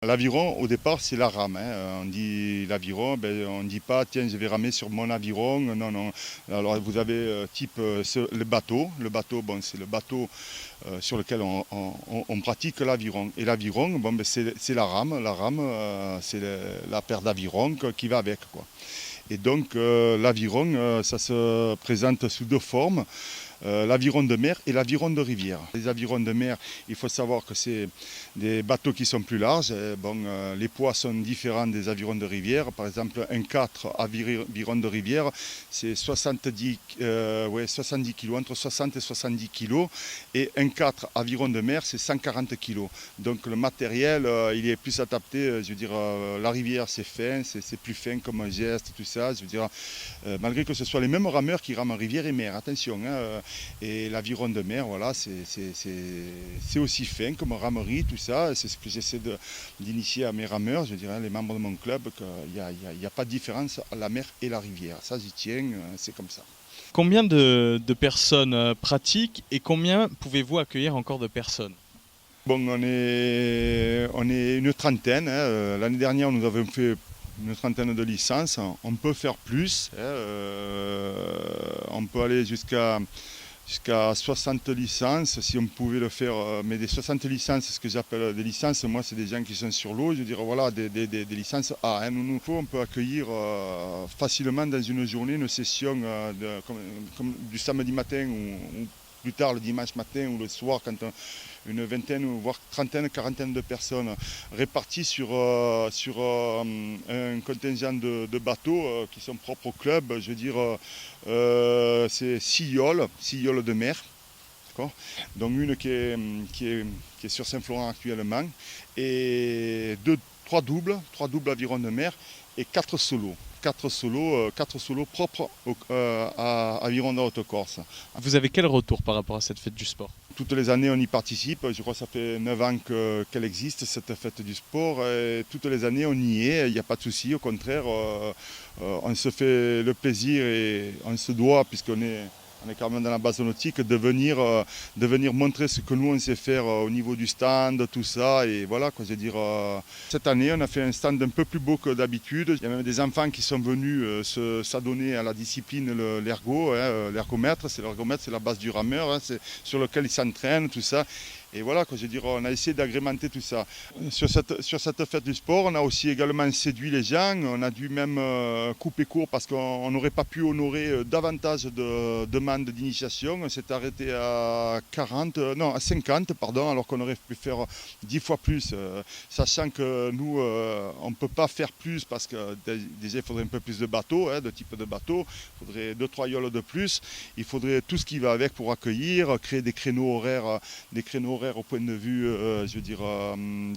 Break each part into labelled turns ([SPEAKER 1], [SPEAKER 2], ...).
[SPEAKER 1] L'aviron, au départ, c'est la rame, hein. On dit l'aviron, on ne dit pas tiens, je vais ramer sur mon aviron. Non, non. Alors vous avez le bateau. Le bateau, bon, c'est le bateau sur lequel on pratique l'aviron. Et l'aviron, bon, c'est la rame. La rame, c'est la paire d'avirons qui va avec, quoi. Et donc l'aviron, ça se présente sous deux formes. L'aviron de mer et l'aviron de rivière. Les avirons de mer, il faut savoir que c'est des bateaux qui sont plus larges. Bon, les poids sont différents des avirons de rivière. Par exemple, un 4 aviron de rivière, c'est 70 kg, entre 60 et 70 kg. Et un 4 aviron de mer, c'est 140 kg. Donc le matériel, il est plus adapté. Je veux dire, la rivière, c'est fin, c'est plus fin comme un geste, tout ça. Je veux dire, malgré que ce soit les mêmes rameurs qui rament rivière et mer, attention, hein. Et l'aviron de mer, voilà, c'est aussi fin comme ramerie, tout ça. C'est ce que j'essaie d'initier à mes rameurs, je dirais, les membres de mon club, qu'il n'y a pas de différence à la mer et la rivière. Ça, j'y tiens, c'est comme ça.
[SPEAKER 2] Combien de personnes pratiquent et combien pouvez-vous accueillir encore de personnes?
[SPEAKER 1] Bon, on est une trentaine, hein. L'année dernière, nous avons fait une trentaine de licences. On peut faire plus, hein. On peut aller jusqu'à 60 licences, si on pouvait le faire, mais des 60 licences, ce que j'appelle des licences, moi c'est des gens qui sont sur l'eau, je veux dire voilà, des licences A, hein. On peut accueillir facilement dans une journée une session comme du samedi matin ou plus tard le dimanche matin ou le soir quand une vingtaine voire trentaine, quarantaine de personnes réparties sur un contingent de bateaux qui sont propres au club. Je veux dire, c'est 6 yaules de mer. Donc une qui est sur Saint-Florent actuellement et trois doubles avirons de mer et quatre solos. Quatre solos propres à Aviron de Haute-Corse.
[SPEAKER 2] Vous avez quel retour par rapport à cette fête du sport?
[SPEAKER 1] Toutes les années, on y participe. Je crois que ça fait 9 ans qu'elle existe, cette fête du sport. Et toutes les années, on y est. Il n'y a pas de souci. Au contraire, on se fait le plaisir et on se doit, puisqu'on est quand même dans la base nautique, de venir montrer ce que nous, on sait faire au niveau du stand, tout ça. Et voilà, quoi, je veux dire, cette année, on a fait un stand un peu plus beau que d'habitude. Il y a même des enfants qui sont venus s'adonner à la discipline, l'ergot, hein, l'ergomètre. L'ergomètre, c'est la base du rameur, hein, c'est sur lequel ils s'entraînent, tout ça. Et voilà, quoi, je veux dire, on a essayé d'agrémenter tout ça. Sur cette fête du sport, on a aussi également séduit les gens. On a dû même couper court parce qu'on n'aurait pas pu honorer davantage de demandes d'initiation. On s'est arrêté à 50, pardon, alors qu'on aurait pu faire 10 fois plus. Sachant que nous, on ne peut pas faire plus parce que déjà, il faudrait un peu plus de bateaux, hein, de type de bateau. Il faudrait 2-3 yaules de plus. Il faudrait tout ce qui va avec pour accueillir, créer des créneaux horaires au point de vue, je veux dire,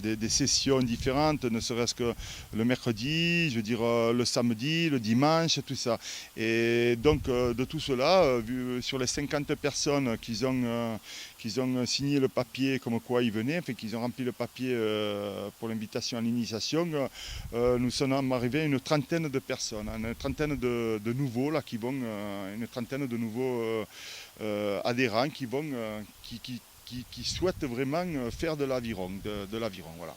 [SPEAKER 1] des sessions différentes, ne serait-ce que le mercredi, je veux dire, le samedi, le dimanche, tout ça. Et donc, de tout cela, vu sur les 50 personnes qui ont signé le papier comme quoi ils venaient, enfin qu'ils ont rempli le papier pour l'invitation à l'initiation, nous sommes arrivés à une trentaine de personnes, une trentaine de nouveaux là qui vont, une trentaine de nouveaux adhérents qui vont, qui souhaitent vraiment faire de l'aviron, voilà.